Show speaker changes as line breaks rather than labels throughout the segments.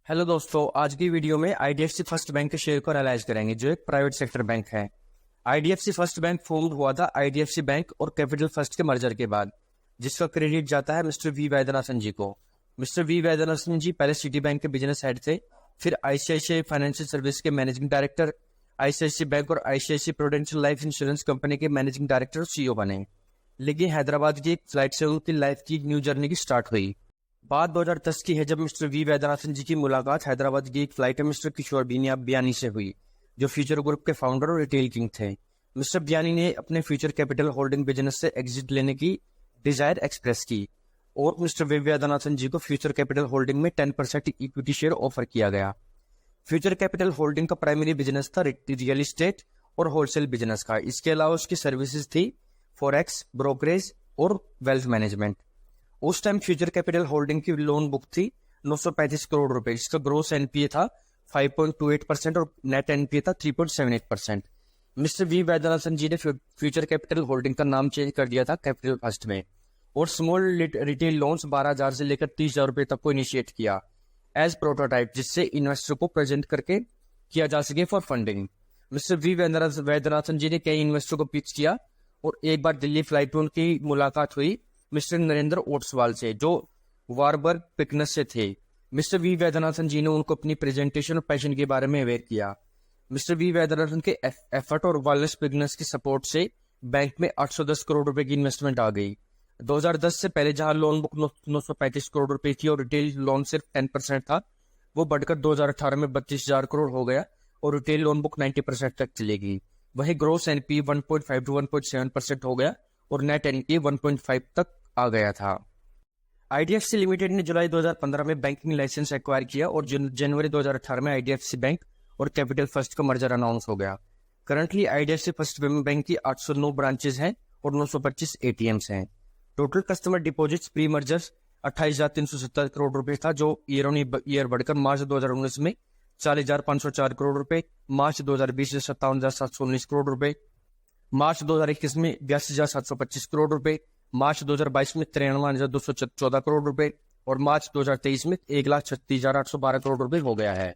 Hello दोस्तों, आज की वीडियो में आईडीएफसी फर्स्ट बैंक के शेयर को एनालाइज करेंगे जो एक प्राइवेट सेक्टर बैंक है। आईडीएफसी फर्स्ट बैंक फॉर्म हुआ था आईडीएफसी बैंक और कैपिटल फर्स्ट के मर्जर के बाद, जिसका क्रेडिट जाता है मिस्टर वी वैद्यनाथन जी को। मिस्टर वी वैद्यनाथन जी पहले सिटी बैंक के बिजनेस हेड थे, फिर आईसीआईसीआई फाइनेंशियल सर्विस के मैनेजिंग डायरेक्टर, आईसीआईसीआई बैंक और ICICI prudential life insurance company के मैनेजिंग डायरेक्टर और सीईओ बने। लेकिन हैदराबाद की एक फ्लाइट से उनकी लाइफ की एक न्यू जर्नी की स्टार्ट हुई। बात 2010 की है, जब मिस्टर वी वैद्यनाथन जी की मुलाकात हैदराबाद की एक फ्लाइट में मिस्टर किशोर बियानी से हुई, जो फ्यूचर ग्रुप के फाउंडर और रिटेल किंग थे। मिस्टर बियानी ने अपने फ्यूचर कैपिटल होल्डिंग बिजनेस से एग्जिट लेने की डिजायर एक्सप्रेस की और मिस्टर वी वैद्यनाथन जी को फ्यूचर कैपिटल होल्डिंग में 10% इक्विटी शेयर ऑफर किया गया। फ्यूचर कैपिटल होल्डिंग का प्राइमरी बिजनेस था रियल एस्टेट और होलसेल बिजनेस का। इसके अलावा उसकी सर्विसेज थी फॉरेक्स, ब्रोकरेज और वेल्थ मैनेजमेंट। उस टाइम फ्यूचर कैपिटल होल्डिंग की लोन बुक थी 935 करोड़ रुपए, जिसका ग्रोस एनपीए था 5.28% और नेट एनपीए था 3.78%। मिस्टर वी वैद्यनाथन जी ने फ्यूचर कैपिटल होल्डिंग का नाम चेंज कर दिया था कैपिटल फर्स्ट में, और स्मॉल रिटेल लोन्स 12,000 से लेकर 30,000 रुपए तक को इनिशिएट किया एज प्रोटोटाइप, जिससे इन्वेस्टर को प्रेजेंट करके किया जा सके for funding. Mister V Vaidyanathan ji ने कई इन्वेस्टर को पिच किया और एक बार दिल्ली फ्लाइट में उनकी मुलाकात हुई मिस्टर नरेंद्र ओट्सवाल से, जो वारबर्ग पिकनस से थे। मिस्टर वी वैद्यनाथन जी ने उनको अपनी प्रेजेंटेशन और पैशन के बारे में अवेयर किया। मिस्टर वी वैद्यनाथन के एफर्ट और वालेस पिकनस की सपोर्ट से बैंक में 810 करोड़ रुपए की इन्वेस्टमेंट आ गई। 2010 से पहले जहां लोन बुक 935 करोड़ रुपए थी और रिटेल लोन सिर्फ 10% था, वो बढ़कर 2018 में 32,000 करोड़ हो गया और रिटेल लोन बुक 90% तक चलेगी। वही ग्रोस एनपी 1.5 to 1.7% हो गया और नेट एनपीए 1.5 तक आ गया था। आईडीएफसी लिमिटेड ने जुलाई 2015 में बैंकिंग लाइसेंस एक्वायर किया और जनवरी 2018 में आईडीएफसी बैंक और कैपिटल फर्स्ट का मर्जर अनाउंस हो गया। करंटली आईडीएफसी फर्स्ट बैंक की 809 ब्रांचेस हैं और 925 एटीएम्स हैं। Total customer deposits pre merger 28,370 crore रुपए था, जो ईयर ऑन ईयर बढ़कर मार्च 2019 में 40,504 करोड़ रुपए, मार्च 2020 में 57,719 करोड़ रुपए, मार्च 2021 में 82,725 करोड़ रुपए, मार्च 2022 में 93,214 करोड़ रुपए और मार्च 2023 में 1,36,812 करोड़ रुपए हो गया है।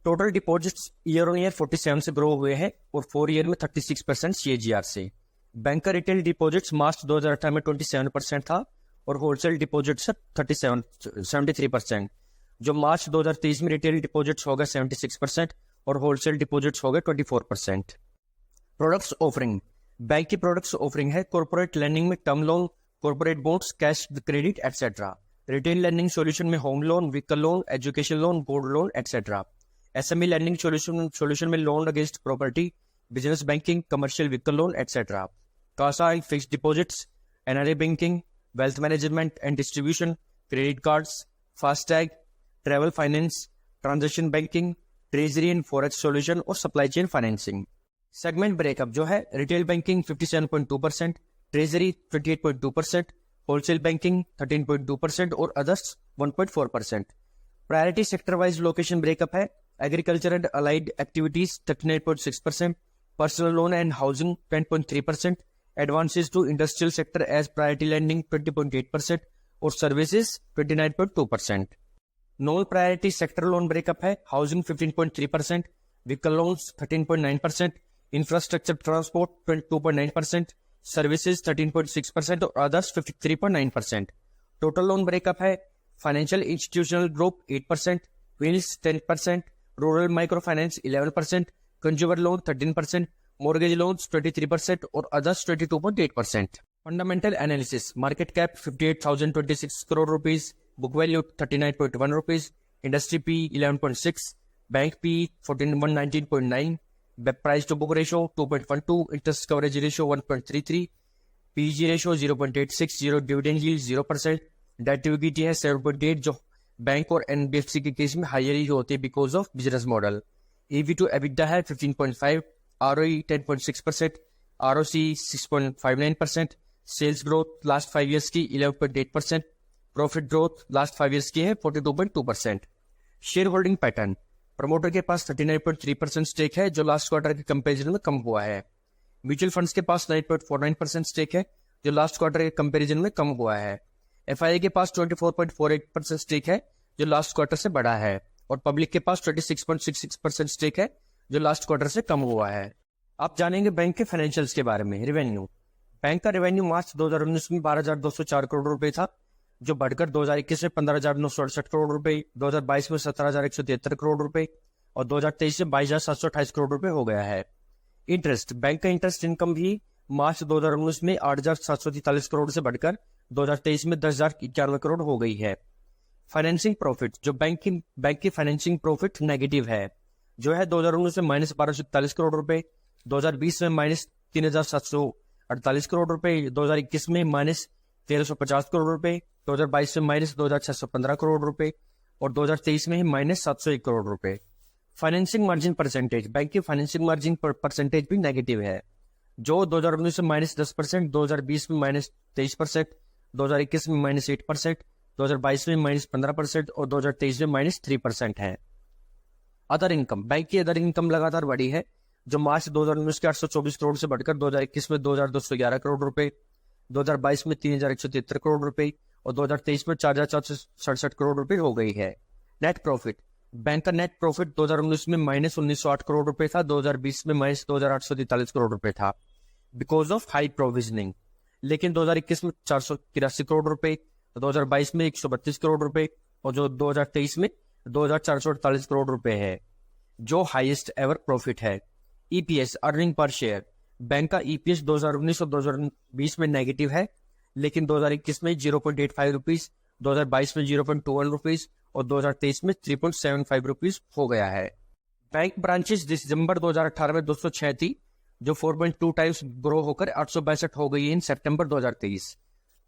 Total deposits year on year 47 से ग्रो हुए हैं और 4 ईयर में 36% सीएजीआर से। बैंक का रिटेल डिपॉजिट्स मार्च 2018 में 27% था और होलसेल डिपॉजिट्स 73%, जो मार्च 2023 में रिटेल डिपॉजिट्स हो गए 76% और होलसेल डिपॉजिट्स हो गए 24%। प्रोडक्ट्स ऑफरिंग, बैंक की प्रोडक्ट्स ऑफरिंग है कॉर्पोरेट लैंडिंग में term loan, corporate bonds, cash credit etcetera. Retail lending solution में home loan, vehicle loan, education loan, gold loan etcetera. SME lending solution में loan against property, business banking, commercial vehicle loan etcetera. CASA and fixed deposits, NRA banking, wealth management and distribution, credit cards, FASTag, travel finance, transaction banking, treasury and forex solution और supply chain financing. Segment breakup जो है, retail banking 57.2%, treasury 28.2%, wholesale banking 13.2% और others 1.4%। Priority sector wise location breakup है, agriculture and allied activities 39.6%, personal loan and housing 10.3%, advances to industrial sector as priority lending 20.8% और services 29.2%। Non priority sector loan breakup है, housing 15.3%, vehicle loans 13.9%, infrastructure transport 22.9%, services 13.6% और others 53.9%। Total loan breakup है, financial institutional group 8%, wheels 10%, rural micro finance 11%, consumer loan 13%, mortgage loans 23% और others 22.8%। Fundamental analysis, market cap 58,026 crore rupees, book value 39.1 rupees, industry P 11.6, bank P 119.9, price to book ratio 2.12, interest coverage ratio 1.33, PG ratio 0.86, dividend yield 0%, debt to equity है 7.8, जो bank और NBFC के case में higher ही होती है because of business model. EV to EBITDA है 15.5, ROE 10.6%, ROC 6.59%, sales growth last 5 years की 11.8%, प्रॉफिट ग्रोथ लास्ट 5 ईयर्स की है 42.2%। शेयर होल्डिंग पैटर्न, प्रमोटर के पास 39.3% स्टेक है, जो लास्ट क्वार्टर के कंपैरिजन में कम हुआ है। म्यूचुअल फंड्स के पास 9.49% स्टेक है, जो लास्ट क्वार्टर के कंपैरिजन में कम हुआ है। एफआईआई के पास 24.48% स्टेक है, जो लास्ट क्वार्टर से बढ़ा है, और पब्लिक के पास 26.66% स्टेक है जो लास्ट क्वार्टर से कम हुआ है। आप जानेंगे बैंक के फाइनेंशियल्स के बारे में। रेवेन्यू, बैंक का रेवेन्यू मार्च 2019 में 12,204 करोड़ रुपए था, जो बढ़कर 2021 में 15,968 करोड़ रुपए, 2022 में 17,173 करोड़ रुपए और 2023 में 22,728 करोड़ रुपए हो गया है। इंटरेस्ट, बैंक का इंटरेस्ट इनकम भी मार्च 2019 में 8,743 करोड़ से बढ़कर 2023 में 10,091 करोड़ हो गई है। फाइनेंसिंग प्रॉफिट, जो बैंक की फाइनेंसिंग प्रॉफिट नेगेटिव है, जो है 2019 में -1241 करोड़ रुपए, 2020 में -3,748 करोड़ रुपए, 2021 में -1,350 करोड़ रुपए, 2022 में -2,615 करोड़ रुपए और 2023 में -701 करोड़ रुपए। फाइनेंसिंग मार्जिन परसेंटेज, बैंक की फाइनेंसिंग मार्जिन परसेंटेज भी नेगेटिव है, जो 2019 में -10%, 2020 में -23%, 2021 में -8%, 2022 में -15% और 2023 में -3% है। अदर इनकम, बैंक की अदर इनकम लगातार बढ़ी है, जो मार्च 2019 के 824 करोड़ से बढ़कर 2021 में 2,211 करोड़ रुपए, 2022 में 3,173 करोड़ रुपए और 2023 में 4,467 करोड़ रुपए हो गई है। नेट प्रॉफिट, बैंक का नेट प्रॉफिट 2019 में -1,908 करोड़ रुपए था, 2020 में -2,843 करोड़ रुपए था बिकॉज ऑफ हाई प्रोविजनिंग, लेकिन 2021 में 483 करोड़ रुपए, 2022 में 132 करोड़ रुपए और जो 2023 में 2,448 करोड़ रुपए है, जो हाईएस्ट एवर प्रॉफिट है। EPS, earning per share, bank का ईपीएस 2019 और 2020 में नेगेटिव है, लेकिन 2021 में 0.85 रुपीज, 2022 में 0.21 रुपीज और 2023 में 3.75 रुपीज हो गया है। बैंक ब्रांचेस दिसंबर 2018 में 206 थी, जो 4.2 टाइम्स ग्रो होकर 862 हो गई है इन सितंबर 2023।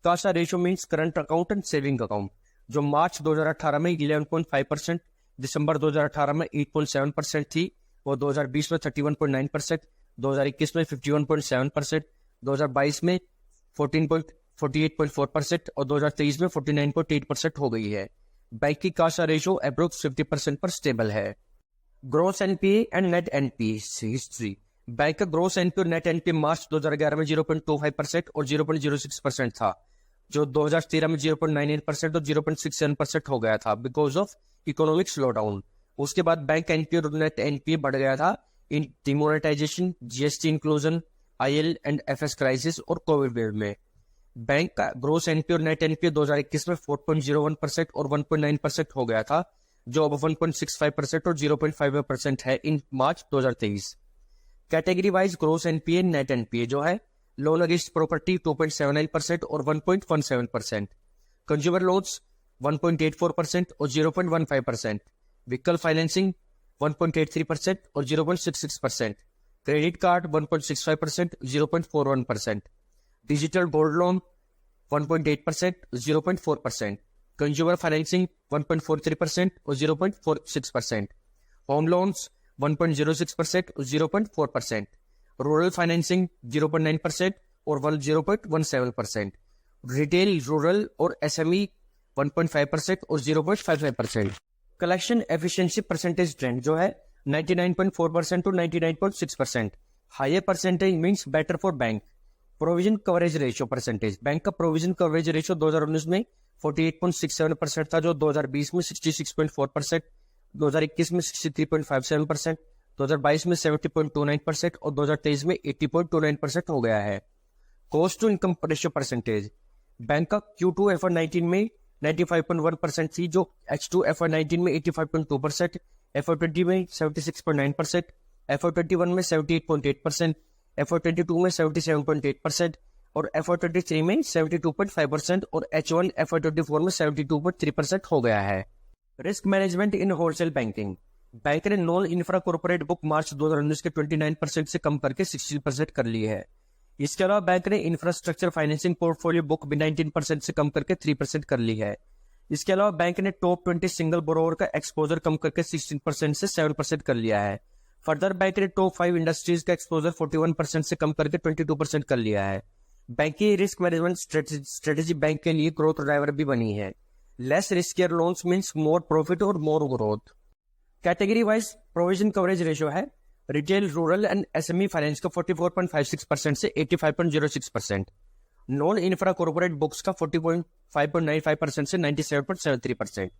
Kasa ratio means current account and saving account, जो मार्च 2018 में 11.5%, दिसंबर 2018 में 8.7% थी, वो 2020 में 31.9%, 2021 में 51.7%, 2022 में 48.4% और 2023 में 49.8% हो गई है। बैंक की कासा रेशियो अप्रोक्स 50% पर स्टेबल है। Gross NPA and net NPA history, bank का ग्रोस एनपीए और नेट एनपीए मार्च 2011 में 0.25% और 0.06% था, जो 2013 में 0.98% और 0.67% हो गया था बिकॉज ऑफ इकोनॉमिक स्लोडाउन। उसके बाद बैंक एनपीए और नेट एनपीए बढ़ गया था इन demonetisation, GST inclusion, IL and FS crisis और कोविड वेव में। बैंक का ग्रोस एनपीए और नेट एनपीए 2021 में 4.01% और 1.9% हो गया था, जो अब 1.65% और 0.5% है in March 2023। Category wise gross NPA net NPA जो है, लोन अगेंस्ट प्रॉपर्टी 2.79% और 1.17%, कंज्यूमर लोन्स 1.84% और 0.15%, व्हीकल फाइनेंसिंग 1.83% और 0.66%, credit card 1.65%, 0.41%, digital gold loan 1.8%, 0.4%, consumer financing 1.43% और 0.46%, होम लोन्स 1.06% और 0.4%, रूरल फाइनेंसिंग 0.9% और 0.17%, रिटेल, रूरल और एसएमई 1.5% और 0.55%। कलेक्शन एफिशिएंसी परसेंटेज ट्रेंड जो है 99.4% to 99.6%। Higher percentage means better for bank. Provision coverage ratio percentage, bank का provision coverage ratio 2019 में 48.67% था, जो 2020 में 66.4%, 2021 में 63.57%, 2022 में 70.29% और 2023 में 80.29% हो गया है। Cost to income ratio percentage, bank का Q2 FY19 में 95.1% थी, जो H2 FY19 में 85.2%, FY20 में 76.9%, FY21 में 78.8%, FY22 में 77.8% और FY23 में 72.5% और H1 FY24 में 72.3% हो गया है। रिस्क मैनेजमेंट इन होलसेल बैंकिंग, बैंक ने नॉन इंफ्रा कॉर्पोरेट बुक मार्च 2019 के 29% से कम करके 16% कर ली है। इसके अलावा बैंक ने इंफ्रास्ट्रक्चर फाइनेंसिंग पोर्टफोलियो बुक भी 19% से कम करके 3% कर ली है। इसके अलावा बैंक ने टॉप 20 सिंगल बोरोवर का एक्सपोजर कम करके 16% से 7% कर लिया है। फर्दर बैंक ने टॉप 5 इंडस्ट्रीज का एक्सपोजर 41% से कम करके 22% कर लिया है। बैंक की रिस्क मैनेजमेंट स्ट्रेटेजी बैंक के लिए ग्रोथ ड्राइवर भी बनी है। Less riskier loans means more profit और more growth. Category wise provision coverage ratio है, retail, rural and SME finance का 44.56% से 85.06%, नॉन इंफ्रा कॉर्पोरेट बुक्स का 40.595% से 97.73%,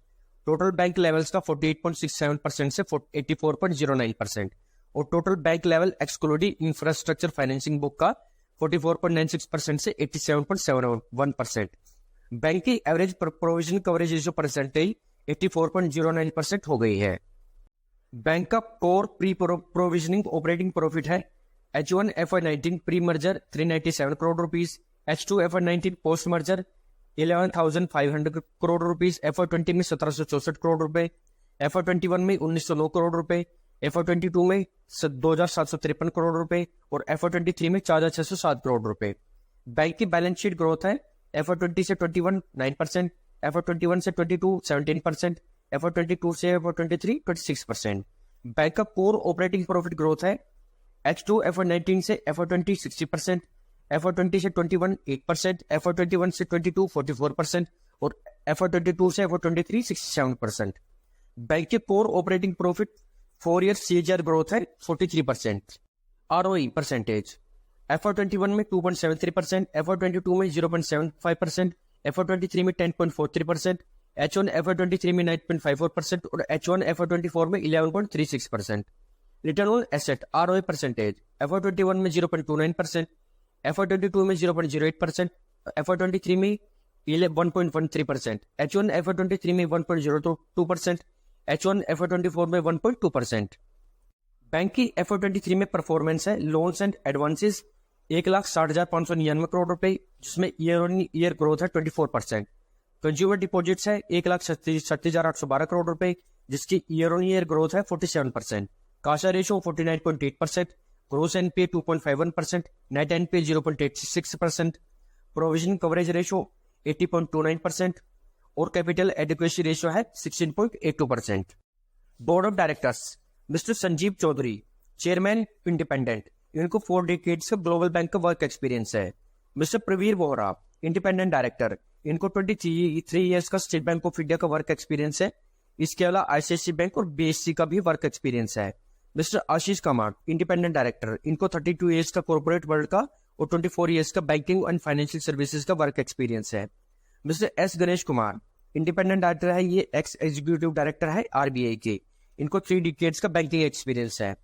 टोटल बैंक लेवल्स का 48.67% से 84.09%, और total bank level excluding infrastructure financing book का 44.96% से 87.71%। बैंक की average provision coverage ratio percentage 84.09% हो गई है। बैंक का core pre provisioning operating profit है H1 FY19 pre merger 397 crore rupees, H2 FY19 post merger 11,500 crore rupees, FY20 में 1764 करोड़ रुपए, FY21 में 1909 करोड़ रुपए, FY22 में 2,753 करोड़ रुपए और FY23 में 4,607 करोड़ रुपए। बैंक की बैलेंस शीट ग्रोथ है FY20 से 21 9%, FY21 से 22 17%, FY22 से FY23 26%। बैंक का कोर ऑपरेटिंग प्रॉफिट ग्रोथ है H2 FY19 से FY20 60%, FY20 से 21 8%, FY21 से 22 44% और FY22 से FY23 67%। बैंक के core operating profit 4 year CAGR growth है 43%। ROE परसेंटेज FY21 में 2.73%, FY22 में 0.75%, FY23 में 10.43%, H1 FY23 में 9.54% और H1 FY24 में 11.36%। Return on asset ROA percentage FY21 में 0.29%, FY22 में 0.08%, FY23 में 1.13%, H1 FY23 में 1.02%, H1 FY24 में 1.2%। बैंक की FY23 में परफॉर्मेंस है लोन्स एंड एडवांसेस 1,60,599 करोड़ रुपए, जिसमें ईयर ऑन ईयर ग्रोथ है 24%। कंज्यूमर डिपॉजिट्स है 1,37,812 करोड़ रुपए, जिसकी ईयर ऑन ईयर ग्रोथ है 47%। CASA ratio 49.8%, gross NPA 2.51%, net NPA 0.86%, provision coverage ratio 80.29% और कैपिटल एडिक्वेसी रेशो है 16.82%। Board of directors mister Sanjeev Chaudhary, chairman independent, इनको 4 डिकेड्स का ग्लोबल बैंक का वर्क एक्सपीरियंस है। Mister Pravir Vohra, independent director, इनको 23 ईयर्स का state bank of India का work experience है। इसके अलावा ICICI बैंक और BSC का भी वर्क एक्सपीरियंस है। मिस्टर आशीष कामार, इंडिपेंडेंट डायरेक्टर, इनको 32 ईयर्स का कॉर्पोरेट वर्ल्ड का और 24 ईयर्स का बैंकिंग एंड फाइनेंशियल सर्विसेज का वर्क एक्सपीरियंस है। Mister S Ganesh Kumar, independent director है, ये एक्स एग्जीक्यूटिव डायरेक्टर है RBI के, इनको 3 डिकेड्स का बैंकिंग एक्सपीरियंस है।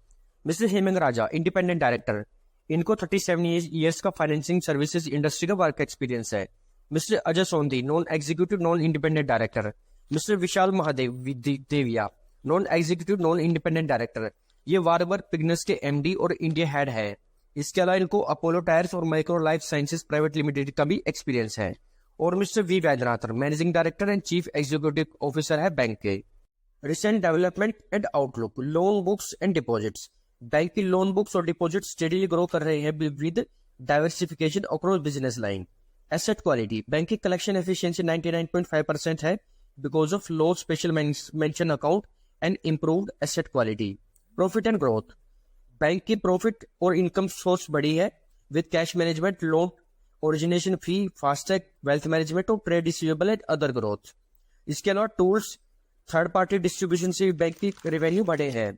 Mister Hemant Raja, independent director, इनको 37 ईयर्स का फाइनेंसिंग सर्विसेज इंडस्ट्री का वर्क एक्सपीरियंस है। Mister Ajay Sondhi, non executive non independent director. Mister Vishal Mahadevia, non executive non independent director, ये वारबर पिग्नस के MD और इंडिया हेड है। इसके अलावा इनको अपोलो टायर्स और micro life sciences private limited का भी एक्सपीरियंस है। और mister V Vaidyanathan, managing director and chief executive officer है बैंक के। Recent development and outlook, loan books and deposits, bank की लोन बुक्स और डिपॉजिट स्टेडीली ग्रो कर रहे हैं with diversification across business line. Asset quality, bank की collection efficiency 99.5% है because of low special mention account and improved asset quality. Profit and growth, bank की profit और income source बढ़ी है with cash management, loan origination fee, FASTag, wealth management और trade receivable and other growth. इसके अलावा tools, third party distribution से bank की revenue बढ़े हैं।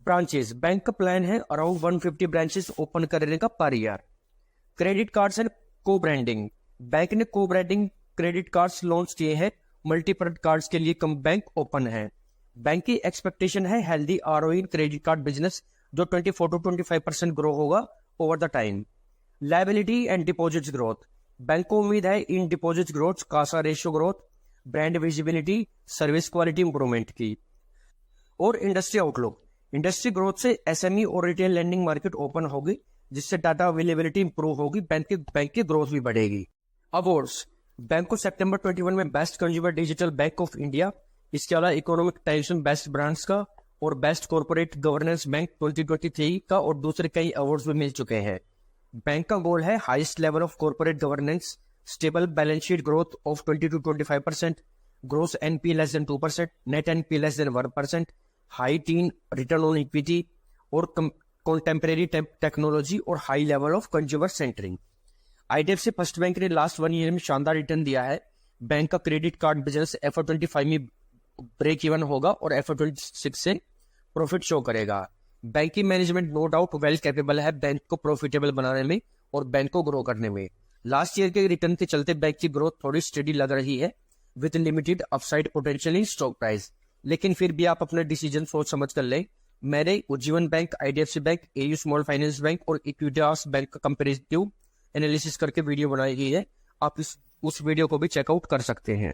ब्रांचेस, बैंक का प्लान है अराउंड 150 ब्रांचेस ओपन करने का per year. Credit cards and co branding, bank ने co branding credit cards launch किए हैं। मल्टीपर्पज कार्ड्स के लिए कम बैंक ओपन है। बैंक की एक्सपेक्टेशन है healthy ROE in credit card business जो 24 to 25% ग्रो होगा over the time. Liability and deposits growth, bank को उम्मीद है in deposits growth, CASA ratio growth, brand visibility, service quality improvement की। और इंडस्ट्री आउटलुक, इंडस्ट्री ग्रोथ से SME और retail lending market open होगी, जिससे डाटा अवेलेबिलिटी इंप्रूव होगी, बैंक की ग्रोथ भी बढ़ेगी। अवार्ड्स, बैंक को सितंबर 21 में best consumer digital bank of India, इसके अलावा इकोनॉमिक टाइम्स में बेस्ट ब्रांड्स का और बेस्ट कॉर्पोरेट गवर्नेंस बैंक 2023 का और दूसरे कई अवार्ड्स भी मिल चुके हैं। बैंक का गोल है highest level of corporate governance, stable balance sheet growth of 20 to 25%, gross NPA less than 2%, net NPA less than 1%, high teen return on equity और कंटेम्परेरी टेक्नोलॉजी और high level of consumer centring. IDFC first bank ने last 1 year में शानदार return दिया है। Bank का credit card business FY25 में break even होगा और FY26 से प्रॉफिट शो करेगा। बैंक की management no doubt well capable है बैंक को प्रॉफिटेबल बनाने में और बैंक को ग्रो करने में। लास्ट ईयर के रिटर्न के चलते बैंक की ग्रोथ थोड़ी स्टेडी लग रही है। With limited upside potential in stock price. लेकिन फिर भी आप अपना डिसीजन सोच समझ कर लें। मैंने Ujjivan bank, IDFC bank, AU small finance bank और इक्विटास बैंक का कंपेरेटिव एनालिसिस करके वीडियो बनाई गई है, आप उस वीडियो को भी चेकआउट कर सकते हैं।